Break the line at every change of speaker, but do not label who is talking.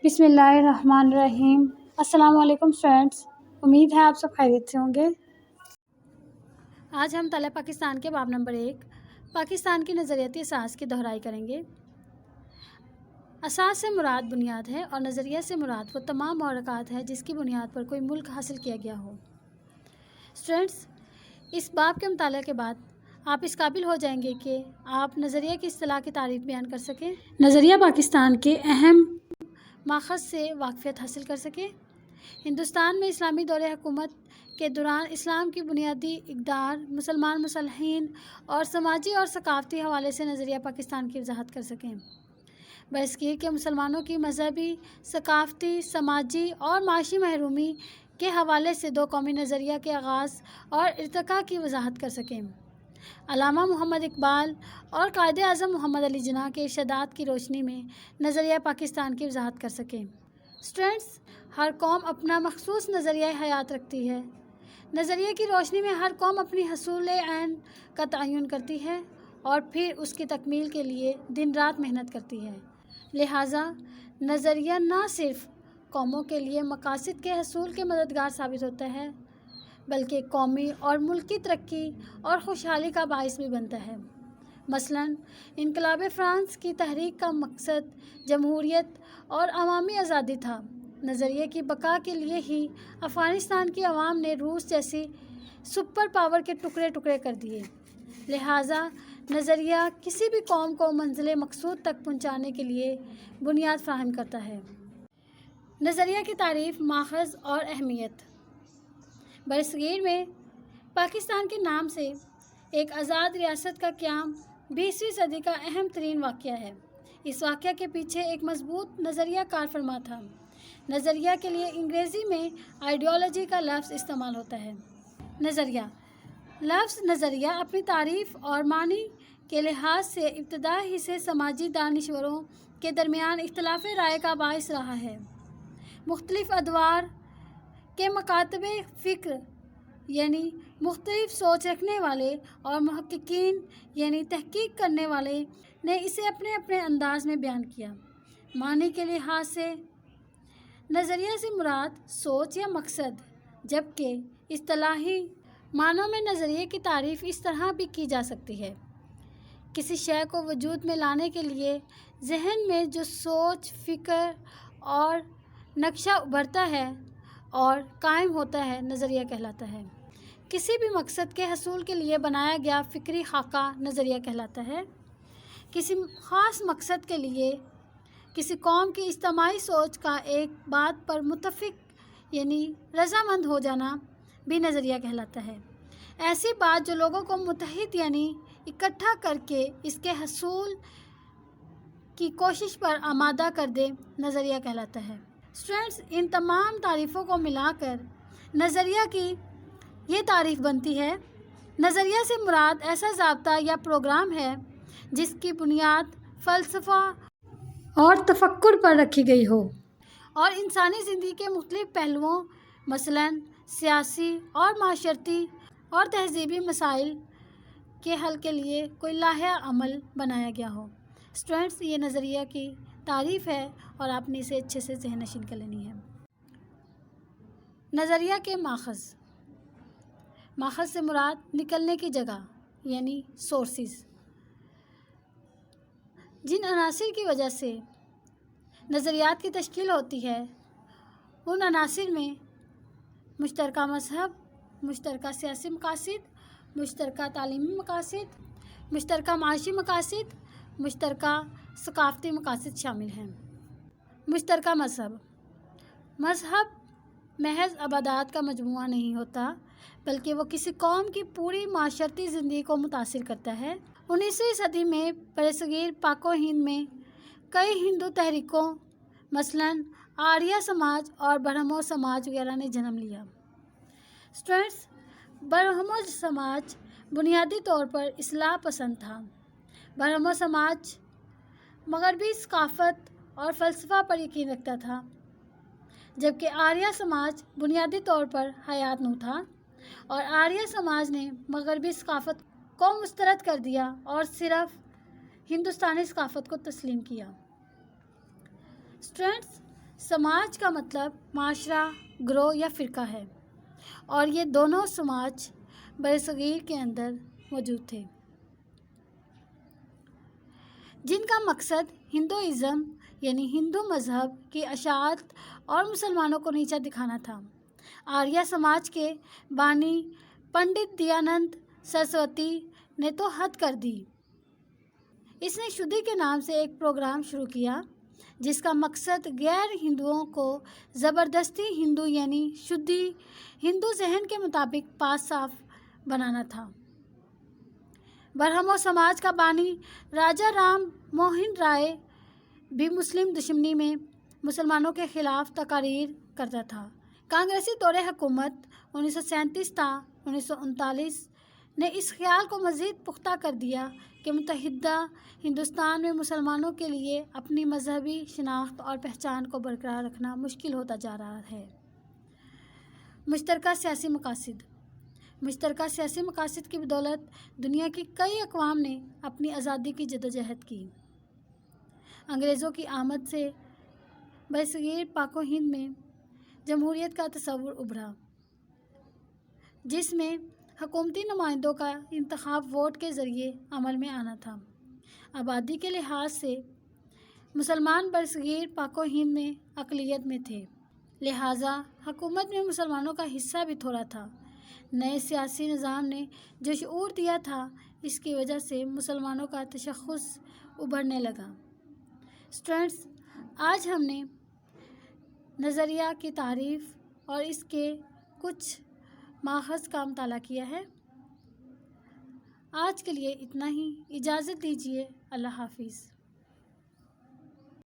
بسم اللہ الرحمن الرحیم۔ السلام علیکم اسٹوڈینٹس، امید ہے آپ سب خیریت سے ہوں گے۔ آج ہم طلع پاکستان کے باب نمبر 1 پاکستان کی نظریاتی اساس کی دہرائی کریں گے۔ اساس سے مراد بنیاد ہے اور نظریہ سے مراد وہ تمام محرکات ہے جس کی بنیاد پر کوئی ملک حاصل کیا گیا ہو۔ اسٹوڈینٹس، اس باب کے مطالعہ کے بعد آپ اس قابل ہو جائیں گے کہ آپ نظریہ کی اصطلاح کی تعریف بیان کر سکیں، نظریہ پاکستان کے اہم ماخذ سے واقفیت حاصل کر سکیں، ہندوستان میں اسلامی دور حکومت کے دوران اسلام کی بنیادی اقدار، مسلمان مصلحین اور سماجی اور ثقافتی حوالے سے نظریہ پاکستان کی وضاحت کر سکیں۔ برصغیر کے مسلمانوں کی مذہبی، ثقافتی، سماجی اور معاشی محرومی کے حوالے سے دو قومی نظریہ کے آغاز اور ارتقاء کی وضاحت کر سکیں۔ علامہ محمد اقبال اور قائد اعظم محمد علی جناح کے ارشادات کی روشنی میں نظریہ پاکستان کی وضاحت کر سکیں۔ اسٹوڈینٹس، ہر قوم اپنا مخصوص نظریہ حیات رکھتی ہے۔ نظریے کی روشنی میں ہر قوم اپنی حصول عین کا تعین کرتی ہے اور پھر اس کی تکمیل کے لیے دن رات محنت کرتی ہے۔ لہٰذا نظریہ نہ صرف قوموں کے لیے مقاصد کے حصول کے مددگار ثابت ہوتا ہے بلکہ قومی اور ملکی ترقی اور خوشحالی کا باعث بھی بنتا ہے۔ مثلاً انقلاب فرانس کی تحریک کا مقصد جمہوریت اور عوامی آزادی تھا۔ نظریے کی بقا کے لیے ہی افغانستان کی عوام نے روس جیسی سپر پاور کے ٹکڑے ٹکڑے کر دیے۔ لہٰذا نظریہ کسی بھی قوم کو منزل مقصود تک پہنچانے کے لیے بنیاد فراہم کرتا ہے۔ نظریہ کی تعریف، ماخذ اور اہمیت۔ برصغیر میں پاکستان کے نام سے ایک آزاد ریاست کا قیام 20ویں صدی کا اہم ترین واقعہ ہے۔ اس واقعہ کے پیچھے ایک مضبوط نظریہ کار فرما تھا۔ نظریہ کے لیے انگریزی میں آئیڈیالوجی کا لفظ استعمال ہوتا ہے۔ نظریہ لفظ نظریہ اپنی تعریف اور معنی کے لحاظ سے ابتدا ہی سے سماجی دانشوروں کے درمیان اختلاف رائے کا باعث رہا ہے۔ مختلف ادوار کے مکاتب فکر یعنی مختلف سوچ رکھنے والے اور محققین یعنی تحقیق کرنے والے نے اسے اپنے اپنے انداز میں بیان کیا۔ معنی کے لحاظ سے نظریہ سے مراد سوچ یا مقصد، جبکہ اصطلاحی معنوں میں نظریے کی تعریف اس طرح بھی کی جا سکتی ہے: کسی شے کو وجود میں لانے کے لیے ذہن میں جو سوچ، فکر اور نقشہ ابھرتا ہے اور قائم ہوتا ہے، نظریہ کہلاتا ہے۔ کسی بھی مقصد کے حصول کے لیے بنایا گیا فکری خاکہ نظریہ کہلاتا ہے۔ کسی خاص مقصد کے لیے کسی قوم کی اجتماعی سوچ کا ایک بات پر متفق یعنی رضامند ہو جانا بھی نظریہ کہلاتا ہے۔ ایسی بات جو لوگوں کو متحد یعنی اکٹھا کر کے اس کے حصول کی کوشش پر آمادہ کر دے، نظریہ کہلاتا ہے۔ اسٹوڈینٹس، ان تمام تعریفوں کو ملا کر نظریہ کی یہ تعریف بنتی ہے: نظریہ سے مراد ایسا ضابطہ یا پروگرام ہے جس کی بنیاد فلسفہ اور تفکر پر رکھی گئی ہو اور انسانی زندگی کے مختلف پہلوؤں مثلاً سیاسی اور معاشرتی اور تہذیبی مسائل کے حل کے لیے کوئی لائحہ عمل بنایا گیا ہو۔ اسٹوڈینٹس، یہ نظریہ کی تعریف ہے اور آپ نے اسے اچھے سے ذہن نشین کر لینی ہے۔ نظریہ کے ماخذ۔ ماخذ سے مراد نکلنے کی جگہ یعنی سورسز۔ جن عناصر کی وجہ سے نظریات کی تشکیل ہوتی ہے، ان عناصر میں مشترکہ مذہب، مشترکہ سیاسی مقاصد، مشترکہ تعلیمی مقاصد، مشترکہ معاشی مقاصد، مشترکہ ثقافتی مقاصد شامل ہیں۔ مشترکہ مذہب۔ مذہب محض عبادات کا مجموعہ نہیں ہوتا بلکہ وہ کسی قوم کی پوری معاشرتی زندگی کو متاثر کرتا ہے۔ 19ویں صدی میں برصغیر پاک و ہند میں کئی ہندو تحریکوں مثلاً آریہ سماج اور برہمو سماج وغیرہ نے جنم لیا۔ اسٹوڈینٹس، برہمو سماج بنیادی طور پر اصلاح پسند تھا۔ برہمو سماج مغربی ثقافت اور فلسفہ پر یقین رکھتا تھا، جبکہ آریہ سماج بنیادی طور پر حیات نو تھا، اور آریہ سماج نے مغربی ثقافت کو مسترد کر دیا اور صرف ہندوستانی ثقافت کو تسلیم کیا۔ اسٹوڈینٹس، سماج کا مطلب معاشرہ، گروہ یا فرقہ ہے، اور یہ دونوں سماج برصغیر کے اندر موجود تھے، جن کا مقصد ہندوازم یعنی ہندو مذہب کی اشاعت اور مسلمانوں کو نیچا دکھانا تھا۔ آریہ سماج کے بانی پنڈت دیانند سرسوتی نے تو حد کر دی۔ اس نے شدھی کے نام سے ایک پروگرام شروع کیا جس کا مقصد غیر ہندوؤں کو زبردستی ہندو یعنی شدھی ہندو ذہن کے مطابق پاک صاف بنانا تھا۔ برہمو سماج کا بانی راجا رام موہن رائے بھی مسلم دشمنی میں مسلمانوں کے خلاف تقاریر کرتا تھا۔ کانگریسی دور حکومت 1937 تا 1939 نے اس خیال کو مزید پختہ کر دیا کہ متحدہ ہندوستان میں مسلمانوں کے لیے اپنی مذہبی شناخت اور پہچان کو برقرار رکھنا مشکل ہوتا جا رہا ہے۔ مشترکہ سیاسی مقاصد۔ مشترکہ سیاسی مقاصد کی بدولت دنیا کی کئی اقوام نے اپنی آزادی کی جدوجہد کی۔ انگریزوں کی آمد سے برصغیر پاک و ہند میں جمہوریت کا تصور ابھرا، جس میں حکومتی نمائندوں کا انتخاب ووٹ کے ذریعے عمل میں آنا تھا۔ آبادی کے لحاظ سے مسلمان برصغیر پاک و ہند میں اقلیت میں تھے، لہٰذا حکومت میں مسلمانوں کا حصہ بھی تھوڑا تھا۔ نئے سیاسی نظام نے جو شعور دیا تھا، اس کی وجہ سے مسلمانوں کا تشخص ابھرنے لگا۔ اسٹوڈنٹس، آج ہم نے نظریہ کی تعریف اور اس کے کچھ ماخذ کا مطالعہ کیا ہے۔ آج کے لیے اتنا ہی، اجازت دیجیے، اللہ حافظ۔